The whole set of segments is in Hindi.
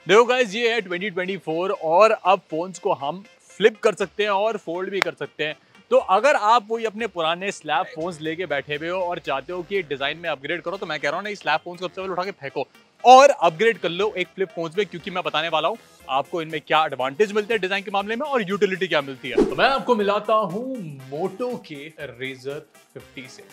देखो गाइस, ये है 2024 और अब फोन्स को हम फ्लिप कर सकते हैं और फोल्ड भी कर सकते हैं। तो अगर आप वही अपने पुराने स्लैब फोन्स लेके बैठे हुए हो और चाहते हो कि डिजाइन में अपग्रेड करो, तो मैं कह रहा हूँ ना, स्लैब फोन्स को सबसे पहले उठा के फेंको और अपग्रेड कर लो एक फ्लिप फोन्स में, क्योंकि मैं बताने वाला हूँ आपको इनमें क्या एडवांटेज मिलते हैं डिजाइन के मामले में और यूटिलिटी क्या मिलती है। तो मैं आपको मिलाता हूँ मोटो के रेजर 50 से।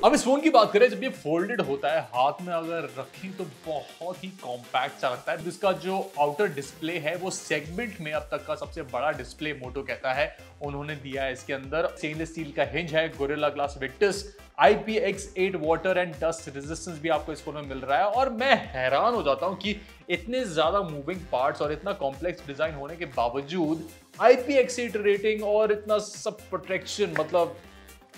अब इस फोन की बात करें, जब ये फोल्डेड होता है हाथ में अगर रखें तो बहुत ही कॉम्पैक्ट सा लगता है। इसका जो आउटर डिस्प्ले है वो सेगमेंट में अब तक का सबसे बड़ा डिस्प्ले मोटो कहता है उन्होंने दिया है। इसके अंदर स्टेनलेस स्टील का हिंज है, gorilla glass Victus, IPX8 water and dust resistance भी आपको इस फोन में मिल रहा है। और मैं हैरान हो जाता हूं कि इतने ज्यादा मूविंग पार्ट्स और इतना कॉम्प्लेक्स डिजाइन होने के बावजूद IPX8 रेटिंग और इतना सब प्रोटेक्शन, मतलब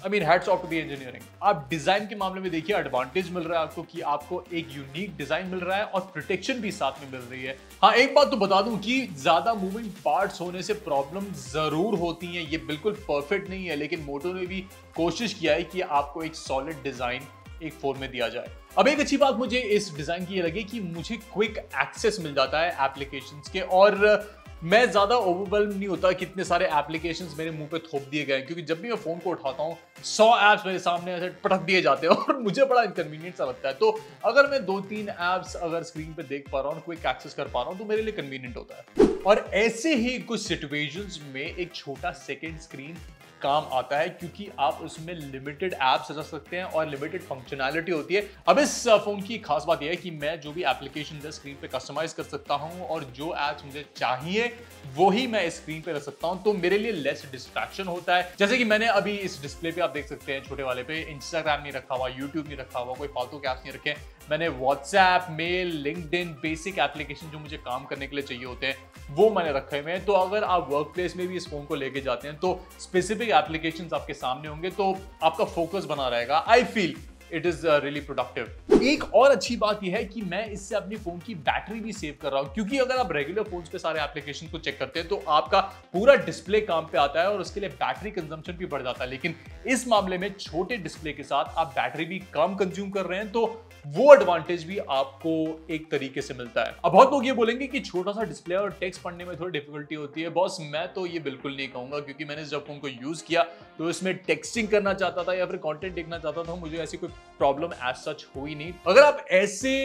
hats off to the engineering. आप डिजाइन के मामले में देखिए, एडवांटेज मिल रहा है आपको कि आपको एक यूनिक डिजाइन मिल रहा है और प्रोटेक्शन भी साथ में मिल रही है। हाँ, एक बात तो बता दूं कि ज्यादा मूविंग पार्ट्स होने से प्रॉब्लम जरूर होती है, ये बिल्कुल परफेक्ट नहीं है, लेकिन मोटो ने भी कोशिश किया है कि आपको एक सॉलिड डिजाइन एक फोन में दिया जाए। अब एक अच्छी बात मुझे इस डिजाइन की ये लगी कि मुझे क्विक एक्सेस मिल जाता है एप्लीकेशंस के, और मैं ज्यादा ओवरवेल्म नहीं होता कितने सारे एप्लीकेशंस मेरे मुंह पे थोप दिए गए, क्योंकि जब भी मैं फोन को उठाता हूँ 100 ऐप्स मेरे सामने ऐसे पटक दिए जाते हैं और मुझे बड़ा इनकन्वीनियंट सा लगता है। तो अगर मैं 2-3 ऐप्स अगर स्क्रीन पे देख पा रहा हूँ, क्विक एक्सेस कर पा रहा हूँ, तो मेरे लिए कन्वीनियंट होता है। और ऐसे ही कुछ सिचुएशंस में एक छोटा सेकेंड स्क्रीन काम आता है, क्योंकि आप उसमें लिमिटेड एप्स रख सकते हैं और लिमिटेड फंक्शनैलिटी होती है। अब इस फोन की खास बात यह है कि मैं जो भी एप्लीकेशन है स्क्रीन पे कस्टमाइज कर सकता हूं और जो एप्स मुझे चाहिए वो ही मैं स्क्रीन पे रख सकता हूं, तो मेरे लिए लेस डिस्ट्रैक्शन होता है। जैसे कि मैंने अभी इस डिस्प्ले पे आप देख सकते हैं छोटे वाले पे इंस्टाग्राम नहीं रखा हुआ, यूट्यूब नहीं रखा हुआ, कोई फालतू के एप्स नहीं रखे। मैंने WhatsApp, mail, LinkedIn, basic application जो मुझे काम करने के लिए चाहिए होते हैं वो मैंने रखे हुए हैं। तो अगर आप वर्क प्लेस में भी इस फोन को लेके जाते हैं तो स्पेसिफिक एप्लीकेशंस आपके सामने होंगे, तो आपका फोकस बना रहेगा। I feel it is really productive. एक और अच्छी बात यह है कि मैं इससे अपनी फोन की बैटरी भी सेव कर रहा हूं, क्योंकि अगर आप रेगुलर फोन्स पे सारे एप्लीकेशन को चेक करते हैं तो आपका पूरा डिस्प्ले काम पे आता है और उसके लिए बैटरी कंजम्पशन भी बढ़ जाता है। लेकिन इस मामले में छोटे डिस्प्ले के साथ आप बैटरी भी कम कंज्यूम कर रहे हैं, तो वो एडवांटेज भी आपको एक तरीके से मिलता है। अब बहुत लोग ये बोलेंगे कि छोटा सा डिस्प्ले और टेक्स्ट पढ़ने में थोड़ी डिफिकल्टी होती है। बॉस, मैं तो ये बिल्कुल नहीं कहूंगा, क्योंकि मैंने जब फोन को यूज किया तो इसमें टेक्सटिंग करना चाहता था या फिर कंटेंट देखना चाहता था, मुझे ऐसी कोई प्रॉब्लम एज सच हुई नहीं। अगर आप ऐसे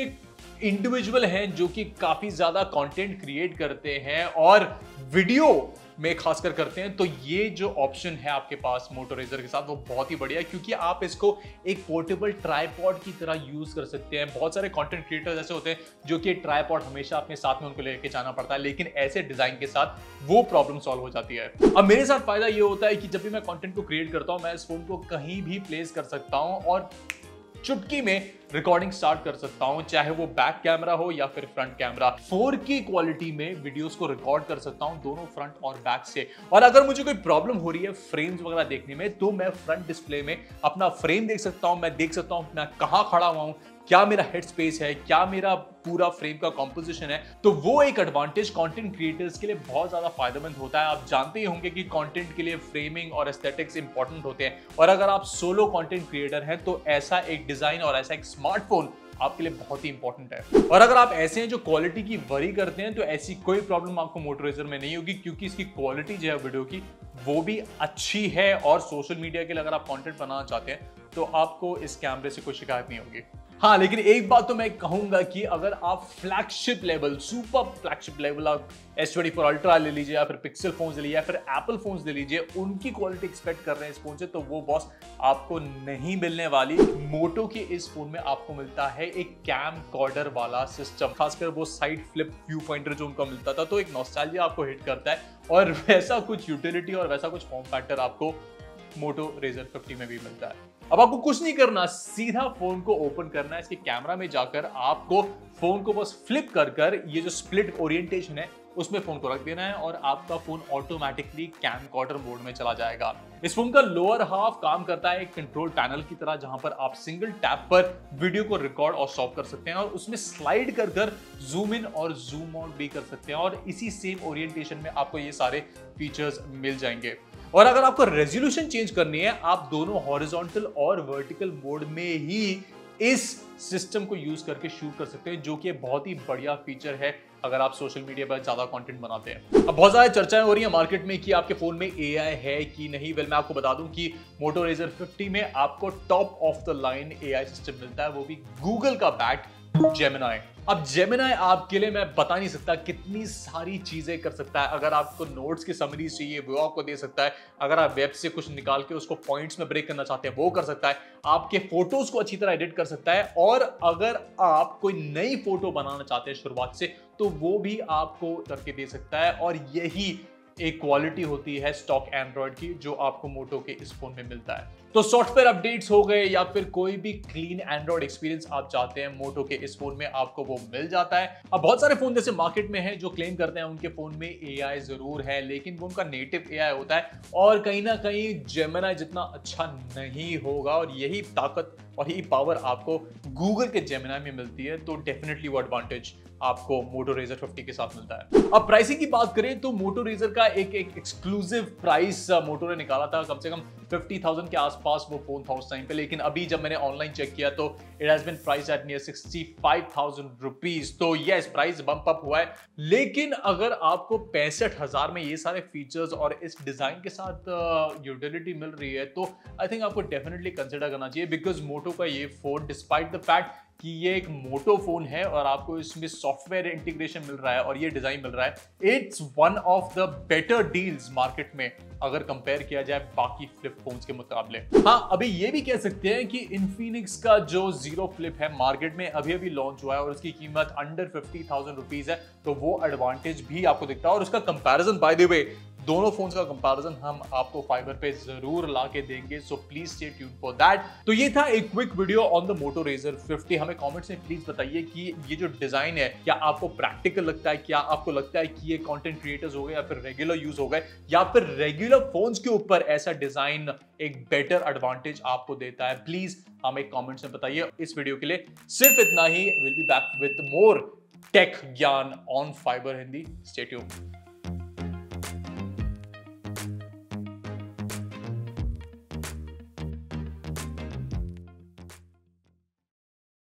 इंडिविजुअल हैं जो कि काफी ज्यादा कंटेंट क्रिएट करते हैं और वीडियो में खासकर करते हैं, तो ये जो ऑप्शन है आपके पास मोटो रेजर के साथ वो बहुत ही बढ़िया है, क्योंकि आप इसको एक पोर्टेबल ट्राइपॉड की तरह यूज कर सकते हैं। बहुत सारे कंटेंट क्रिएटर्स ऐसे होते हैं जो कि ट्राइपॉड हमेशा अपने साथ में उनको लेके जाना पड़ता है, लेकिन ऐसे डिजाइन के साथ वो प्रॉब्लम सॉल्व हो जाती है। अब मेरे साथ फायदा ये होता है कि जब भी मैं कंटेंट को क्रिएट करता हूं, मैं इस फोन को कहीं भी प्लेस कर सकता हूं और चुटकी में रिकॉर्डिंग स्टार्ट कर सकता हूं, चाहे वो बैक कैमरा हो या फिर फ्रंट कैमरा। 4K क्वालिटी में वीडियोस को रिकॉर्ड कर सकता हूं दोनों फ्रंट और बैक से। और अगर मुझे कोई प्रॉब्लम हो रही है फ्रेम्स वगैरह देखने में, तो मैं फ्रंट डिस्प्ले में अपना फ्रेम देख सकता हूं, मैं देख सकता हूं मैं कहां खड़ा हुआ हूं, क्या मेरा हेड स्पेस है, क्या मेरा पूरा फ्रेम का कॉम्पोजिशन है। तो वो एक एडवांटेज कंटेंट क्रिएटर्स के लिए बहुत ज्यादा फायदेमंद होता है। आप जानते ही होंगे कि कंटेंट के लिए फ्रेमिंग और एस्थेटिक्स इंपॉर्टेंट होते हैं, और अगर आप सोलो कंटेंट क्रिएटर हैं तो ऐसा एक डिजाइन और ऐसा एक स्मार्टफोन आपके लिए बहुत ही इंपॉर्टेंट है। और अगर आप ऐसे हैं जो क्वालिटी की वरी करते हैं, तो ऐसी कोई प्रॉब्लम आपको मोटो रेजर में नहीं होगी, क्योंकि इसकी क्वालिटी जो है वीडियो की वो भी अच्छी है। और सोशल मीडिया के लिए अगर आप कंटेंट बनाना चाहते हैं तो आपको इस कैमरे से कोई शिकायत नहीं होगी। हाँ, लेकिन एक बात तो मैं कहूंगा कि अगर आप flagship level, super flagship level, आप S24 अल्ट्रा ले लीजिए या फिर पिक्सल फोन्स ले लीजिए या फिर एप्पल फोन्स ले लीजिए, उनकी क्वालिटी एक्सपेक्ट कर रहे हैं इस फोन से, तो वो बॉस आपको नहीं मिलने वाली। मोटो के इस फोन में आपको मिलता है एक कैम कॉर्डर वाला सिस्टम, खासकर वो साइड फ्लिप व्यू पॉइंटर जो उनका मिलता था, तो एक नॉस्टैल्जिया आपको हिट करता है। और वैसा कुछ यूटिलिटी और वैसा कुछ फॉर्म फैक्टर आपको मोटो रेजर 50 में भी मिलता है। अब आपको कुछ नहीं करना, सीधा फोन को ओपन करना है। इसके कैमरा में जाकर आपको फोन को बस फ्लिप कर कर ये जो स्प्लिट ओरिएंटेशन है उसमें फोन को रख देना है और आपका फोन ऑटोमेटिकली कैमकॉर्डर मोड में चला जाएगा। इस फोन का लोअर हाफ काम करता है एक कंट्रोल पैनल की तरह, जहां पर आप सिंगल टैप पर वीडियो को रिकॉर्ड और स्टॉप कर सकते हैं और उसमें स्लाइड कर कर जूम इन और जूम आउट भी कर सकते हैं, और इसी सेम ओरिएंटेशन में आपको ये सारे फीचर्स मिल जाएंगे। और अगर आपको रेजोल्यूशन चेंज करनी है, आप दोनों हॉरिजॉन्टल और वर्टिकल मोड में ही इस सिस्टम को यूज करके शूट कर सकते हैं, जो कि बहुत ही बढ़िया फीचर है अगर आप सोशल मीडिया पर ज्यादा कंटेंट बनाते हैं। अब बहुत सारी चर्चाएं हो रही है मार्केट में कि आपके फोन में AI है कि नहीं। वेल, मैं आपको बता दूं कि Moto Razr 50 में आपको top of the line AI system मिलता है, वो भी गूगल का बैक्ड Gemini। अब Gemini आपके लिए मैं बता नहीं सकता कितनी सारी चीजें कर सकता है। अगर आपको नोट्स की समरीज चाहिए वो आपको दे सकता है। अगर आप वेब से कुछ निकाल के उसको पॉइंट्स में ब्रेक करना चाहते हैं वो कर सकता है। आपके फोटोज को अच्छी तरह एडिट कर सकता है, और अगर आप कोई नई फोटो बनाना चाहते हैं शुरुआत से तो वो भी आपको करके दे सकता है। और यही एक क्वालिटी होती है स्टॉक एंड्रॉइड की जो आपको मोटो के इस फोन में मिलता है। तो सॉफ्टवेयर अपडेट्स हो गए या फिर कोई भी क्लीन एंड्रॉइड एक्सपीरियंस आप चाहते हैं, मोटो के इस फोन में आपको वो मिल जाता है। अब बहुत सारे फोन जैसे मार्केट में हैं जो क्लेम करते हैं उनके फोन में AI जरूर है, लेकिन वो उनका नेटिव AI होता है और कहीं ना कहीं Gemini जितना अच्छा नहीं होगा। और यही ताकत और यही पावर आपको गूगल के Gemini में मिलती है, तो डेफिनेटली वो एडवांटेज आपको Moto Razr 50 के साथ मिलता है। अब प्राइसिंग की बात करें तो Moto Razr का एक एक्सक्लूसिव प्राइस मोटो ने निकाला था, कम से कम 50,000 के आसपास वो फोन था उस टाइम पे, लेकिन अभी जब मैंने ऑनलाइन चेक किया तो it has been priced at near 65,000 rupees. तो यस, प्राइस बम्प अप हुआ है, लेकिन अगर आपको 65,000 में ये सारे फीचर्स और इस डिजाइन के साथ यूटिलिटी मिल रही है तो आई थिंक आपको डेफिनेटली कंसिडर करना चाहिए। बिकॉज मोटो का ये फोन, डिस्पाइट द फैक्ट कि ये एक मोटो फोन है और आपको इसमें सॉफ्टवेयर इंटीग्रेशन मिल रहा है और ये डिजाइन मिल रहा है, it's one of the better deals market में अगर कंपेयर किया जाए बाकी फ्लिप फोन्स के मुकाबले। हाँ, अभी ये भी कह सकते हैं कि इन्फिनिक्स का जो जीरो फ्लिप है मार्केट में अभी अभी लॉन्च हुआ है और उसकी कीमत अंडर 50,000 रुपीज है, तो वो एडवांटेज भी आपको दिखता है। और उसका कंपैरिजन, बाय द वे, दोनों फोन्स का कंपैरिजन हम आपको फाइबर पे जरूर ला के देंगे, so please stay tuned for that. तो ये था एक quick video on the Moto Razr 50। हमें कमेंट्स में प्लीज बताइए कि ये जो डिजाइन है क्या आपको प्रैक्टिकल लगता है, क्या आपको लगता है कि ये कंटेंट क्रिएटर्स हो गए या फिर रेगुलर यूज हो गए, या फिर रेगुलर फोन्स के ऊपर ऐसा डिजाइन एक बेटर एडवांटेज आपको देता है। प्लीज हमें कमेंट्स में बताइए। इस वीडियो के लिए सिर्फ इतना ही। Will be back with more tech ज्ञान on fiber Hindi. Stay tuned.